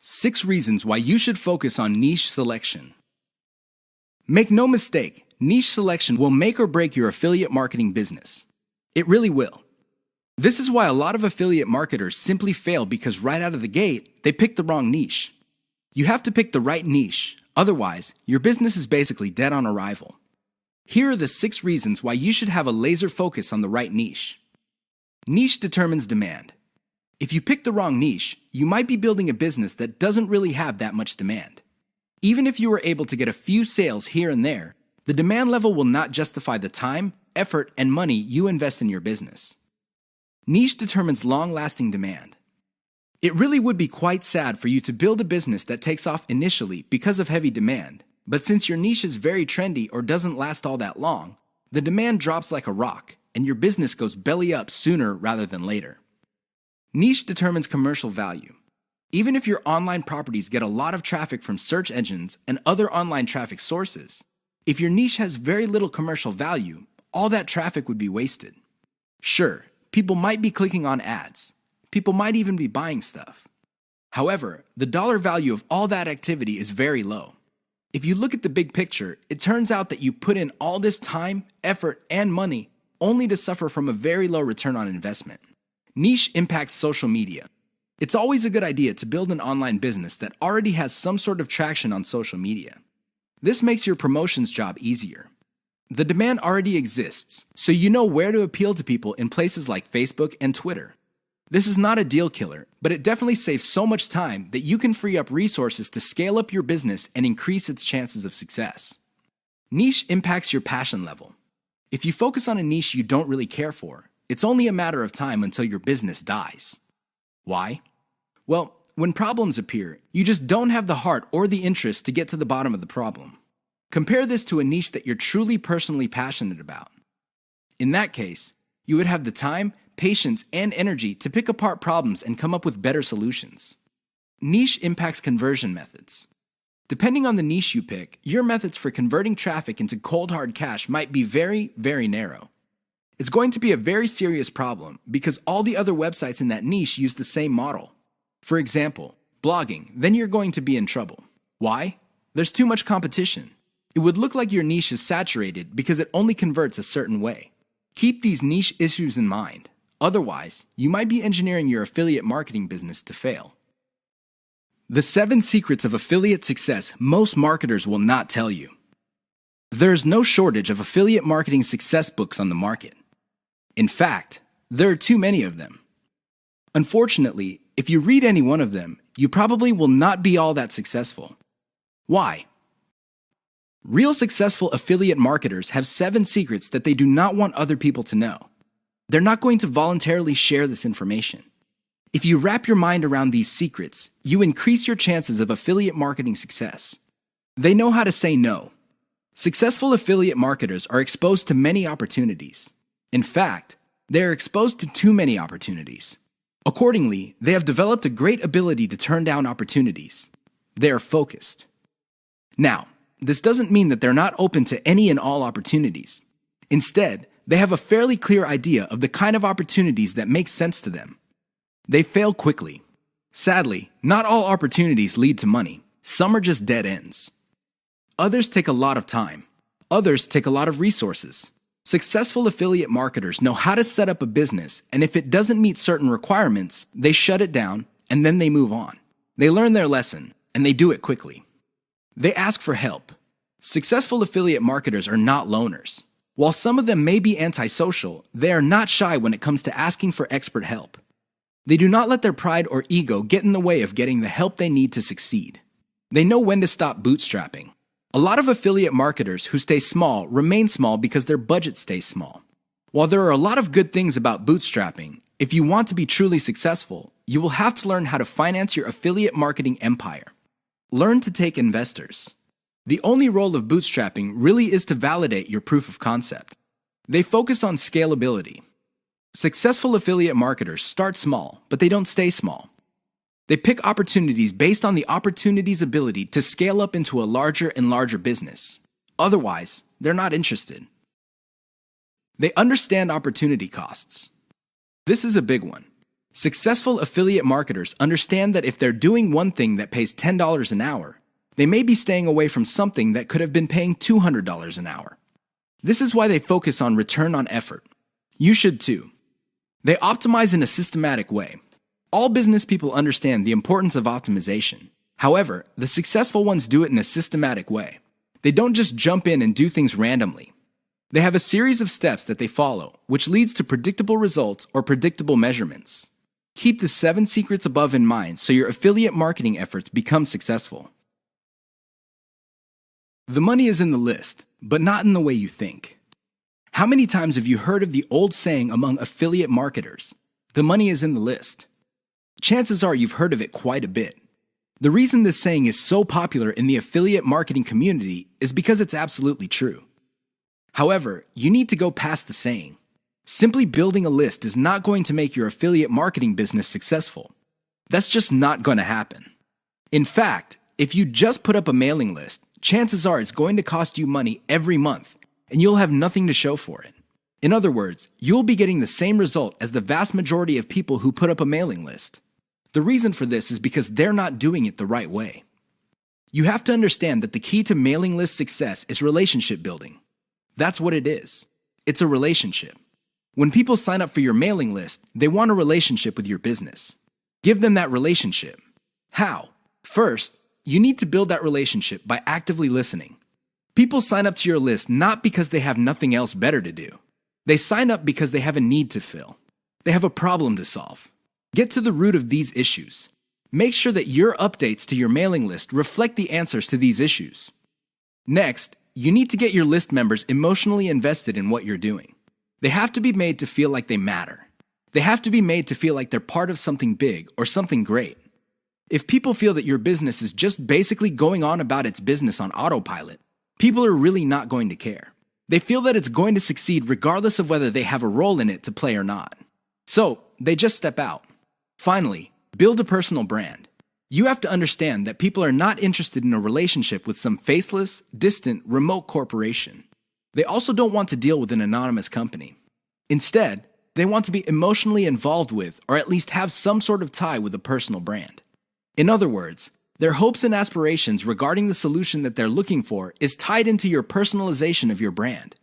6 reasons why you should focus on niche selection. Make no mistake, niche selection will make or break your affiliate marketing business. It really will. This is why a lot of affiliate marketers simply fail because right out of the gate, they pick the wrong niche. You have to pick the right niche, otherwise, your business is basically dead on arrival. Here are the 6 reasons why you should have a laser focus on the right niche. Niche determines demand. If you pick the wrong niche, you might be building a business that doesn't really have that much demand. Even if you were able to get a few sales here and there, the demand level will not justify the time, effort, and money you invest in your business. Niche determines long-lasting demand. It really would be quite sad for you to build a business that takes off initially because of heavy demand, but since your niche is very trendy or doesn't last all that long, the demand drops like a rock, and your business goes belly up sooner rather than later. Niche determines commercial value. Even if your online properties get a lot of traffic from search engines and other online traffic sources, if your niche has very little commercial value, all that traffic would be wasted. Sure, people might be clicking on ads. People might even be buying stuff. However, the dollar value of all that activity is very low. If you look at the big picture, it turns out that you put in all this time, effort, and money only to suffer from a very low return on investment. Niche impacts social media. It's always a good idea to build an online business that already has some sort of traction on social media. This makes your promotions job easier. The demand already exists, so you know where to appeal to people in places like Facebook and Twitter. This is not a deal killer, but it definitely saves so much time that you can free up resources to scale up your business and increase its chances of success. Niche impacts your passion level. If you focus on a niche you don't really care for, it's only a matter of time until your business dies. Why? Well, when problems appear, you just don't have the heart or the interest to get to the bottom of the problem. Compare this to a niche that you're truly personally passionate about. In that case, you would have the time, patience, and energy to pick apart problems and come up with better solutions. Niche impacts conversion methods. Depending on the niche you pick, your methods for converting traffic into cold hard cash might be very, very narrow. It's going to be a very serious problem because all the other websites in that niche use the same model. For example, blogging, then you're going to be in trouble. Why? There's too much competition. It would look like your niche is saturated because it only converts a certain way. Keep these niche issues in mind. Otherwise, you might be engineering your affiliate marketing business to fail. The 7 secrets of affiliate success most marketers will not tell you. There's no shortage of affiliate marketing success books on the market. In fact, there are too many of them. Unfortunately, if you read any one of them, you probably will not be all that successful. Why? Real successful affiliate marketers have 7 secrets that they do not want other people to know. They're not going to voluntarily share this information. If you wrap your mind around these secrets, you increase your chances of affiliate marketing success. They know how to say no. Successful affiliate marketers are exposed to many opportunities. In fact, they are exposed to too many opportunities. Accordingly, they have developed a great ability to turn down opportunities. They are focused. Now, this doesn't mean that they're not open to any and all opportunities. Instead, they have a fairly clear idea of the kind of opportunities that make sense to them. They fail quickly. Sadly, not all opportunities lead to money. Some are just dead ends. Others take a lot of time. Others take a lot of resources. Successful affiliate marketers know how to set up a business, and if it doesn't meet certain requirements, they shut it down, and then they move on. They learn their lesson, and they do it quickly. They ask for help. Successful affiliate marketers are not loners. While some of them may be antisocial, they are not shy when it comes to asking for expert help. They do not let their pride or ego get in the way of getting the help they need to succeed. They know when to stop bootstrapping. A lot of affiliate marketers who stay small remain small because their budget stays small. While there are a lot of good things about bootstrapping, if you want to be truly successful, you will have to learn how to finance your affiliate marketing empire. Learn to take investors. The only role of bootstrapping really is to validate your proof of concept. They focus on scalability. Successful affiliate marketers start small, but they don't stay small. They pick opportunities based on the opportunity's ability to scale up into a larger and larger business. Otherwise, they're not interested. They understand opportunity costs. This is a big one. Successful affiliate marketers understand that if they're doing one thing that pays $10 an hour, they may be staying away from something that could have been paying $200 an hour. This is why they focus on return on effort. You should too. They optimize in a systematic way. All business people understand the importance of optimization. However, the successful ones do it in a systematic way. They don't just jump in and do things randomly. They have a series of steps that they follow, which leads to predictable results or predictable measurements. Keep the 7 secrets above in mind so your affiliate marketing efforts become successful. The money is in the list, but not in the way you think. How many times have you heard of the old saying among affiliate marketers, "The money is in the list"? Chances are you've heard of it quite a bit. The reason this saying is so popular in the affiliate marketing community is because it's absolutely true. However, you need to go past the saying. Simply building a list is not going to make your affiliate marketing business successful. That's just not going to happen. In fact, if you just put up a mailing list, chances are it's going to cost you money every month, and you'll have nothing to show for it. In other words, you'll be getting the same result as the vast majority of people who put up a mailing list. The reason for this is because they're not doing it the right way. You have to understand that the key to mailing list success is relationship building. That's what it is. It's a relationship. When people sign up for your mailing list, they want a relationship with your business. Give them that relationship. How? First, you need to build that relationship by actively listening. People sign up to your list not because they have nothing else better to do. They sign up because they have a need to fill. They have a problem to solve. Get to the root of these issues. Make sure that your updates to your mailing list reflect the answers to these issues. Next, you need to get your list members emotionally invested in what you're doing. They have to be made to feel like they matter. They have to be made to feel like they're part of something big or something great. If people feel that your business is just basically going on about its business on autopilot, people are really not going to care. They feel that it's going to succeed regardless of whether they have a role in it to play or not. So, they just step out. Finally, build a personal brand. You have to understand that people are not interested in a relationship with some faceless, distant, remote corporation. They also don't want to deal with an anonymous company. Instead, they want to be emotionally involved with, or at least have some sort of tie with a personal brand. In other words, their hopes and aspirations regarding the solution that they're looking for is tied into your personalization of your brand.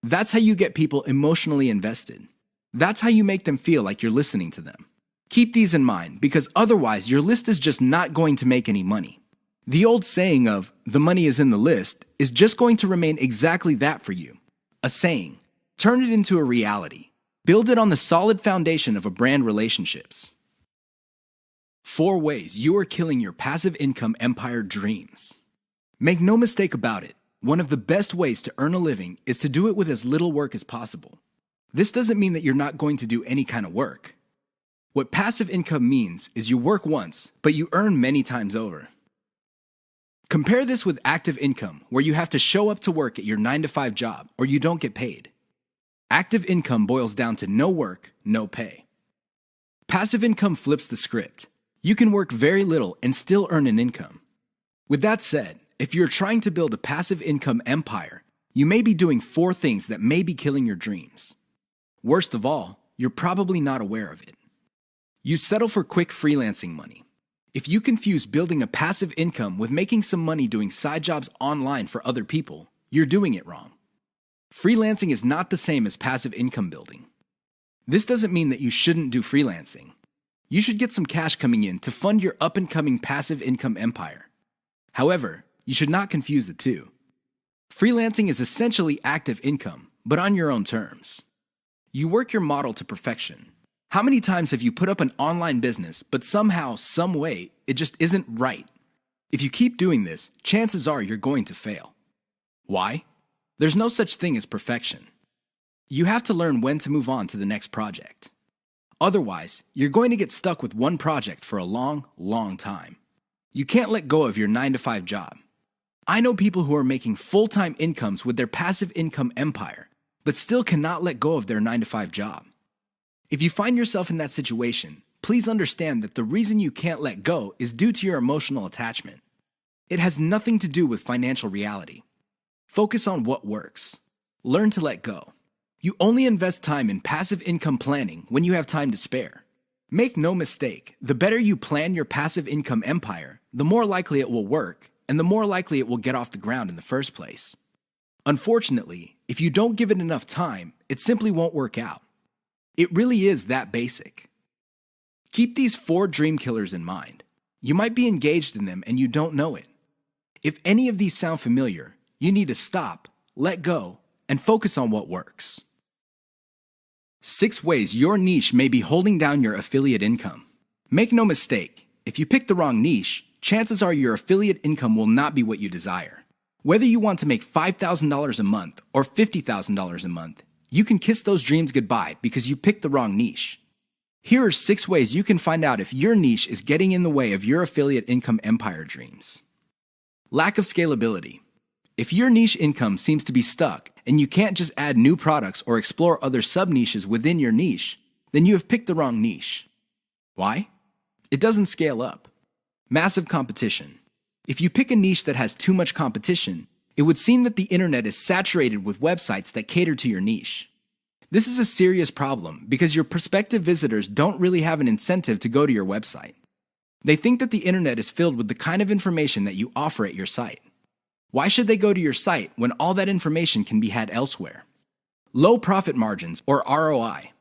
That's how you get people emotionally invested. That's how you make them feel like you're listening to them. Keep these in mind, because otherwise your list is just not going to make any money. The old saying of, "the money is in the list," is just going to remain exactly that for you. A saying. Turn it into a reality. Build it on the solid foundation of a brand relationships. 4 ways you are killing your passive income empire dreams. Make no mistake about it, one of the best ways to earn a living is to do it with as little work as possible. This doesn't mean that you're not going to do any kind of work. What passive income means is you work once, but you earn many times over. Compare this with active income, where you have to show up to work at your 9-to-5 job or you don't get paid. Active income boils down to no work, no pay. Passive income flips the script. You can work very little and still earn an income. With that said, if you're trying to build a passive income empire, you may be doing 4 things that may be killing your dreams. Worst of all, you're probably not aware of it. You settle for quick freelancing money. If you confuse building a passive income with making some money doing side jobs online for other people, you're doing it wrong. Freelancing is not the same as passive income building. This doesn't mean that you shouldn't do freelancing. You should get some cash coming in to fund your up-and-coming passive income empire. However, you should not confuse the two. Freelancing is essentially active income, but on your own terms. You work your model to perfection. How many times have you put up an online business, but somehow, some way, it just isn't right? If you keep doing this, chances are you're going to fail. Why? There's no such thing as perfection. You have to learn when to move on to the next project. Otherwise, you're going to get stuck with one project for a long, long time. You can't let go of your 9-to-5 job. I know people who are making full-time incomes with their passive income empire, but still cannot let go of their 9-to-5 job. If you find yourself in that situation, please understand that the reason you can't let go is due to your emotional attachment. It has nothing to do with financial reality. Focus on what works. Learn to let go. You only invest time in passive income planning when you have time to spare. Make no mistake, the better you plan your passive income empire, the more likely it will work, and the more likely it will get off the ground in the first place. Unfortunately, if you don't give it enough time, it simply won't work out. It really is that basic. Keep these 4 dream killers in mind. You might be engaged in them and you don't know it. If any of these sound familiar, you need to stop, let go, and focus on what works. 6 ways your niche may be holding down your affiliate income. Make no mistake, if you pick the wrong niche, chances are your affiliate income will not be what you desire. Whether you want to make $5,000 a month or $50,000 a month, you can kiss those dreams goodbye because you picked the wrong niche. Here are 6 ways you can find out if your niche is getting in the way of your affiliate income empire dreams. Lack of scalability. If your niche income seems to be stuck and you can't just add new products or explore other sub-niches within your niche, then you have picked the wrong niche. Why? It doesn't scale up. Massive competition. If you pick a niche that has too much competition, it would seem that the internet is saturated with websites that cater to your niche. This is a serious problem because your prospective visitors don't really have an incentive to go to your website. They think that the internet is filled with the kind of information that you offer at your site. Why should they go to your site when all that information can be had elsewhere? Low profit margins, or ROI.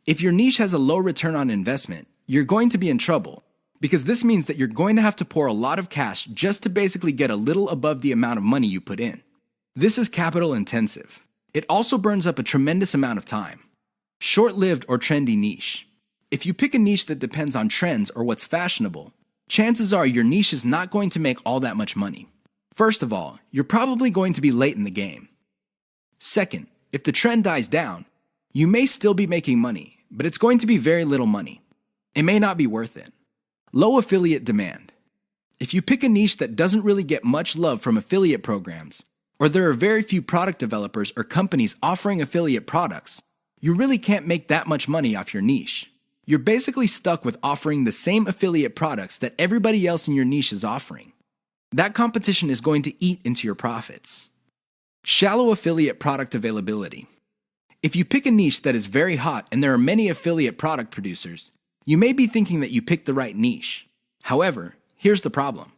If your niche has a low return on investment, you're going to be in trouble because this means that you're going to have to pour a lot of cash just to basically get a little above the amount of money you put in. This is capital intensive. It also burns up a tremendous amount of time. Short-lived or trendy niche. If you pick a niche that depends on trends or what's fashionable, chances are your niche is not going to make all that much money. First of all, you're probably going to be late in the game. Second, if the trend dies down, you may still be making money, but it's going to be very little money. It may not be worth it. Low affiliate demand. If you pick a niche that doesn't really get much love from affiliate programs, or there are very few product developers or companies offering affiliate products, you really can't make that much money off your niche. You're basically stuck with offering the same affiliate products that everybody else in your niche is offering. That competition is going to eat into your profits. Shallow affiliate product availability. If you pick a niche that is very hot and there are many affiliate product producers, you may be thinking that you picked the right niche. However, here's the problem.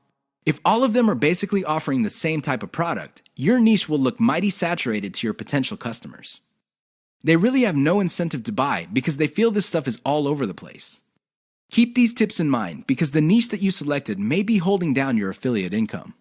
If all of them are basically offering the same type of product, your niche will look mighty saturated to your potential customers. They really have no incentive to buy because they feel this stuff is all over the place. Keep these tips in mind because the niche that you selected may be holding down your affiliate income.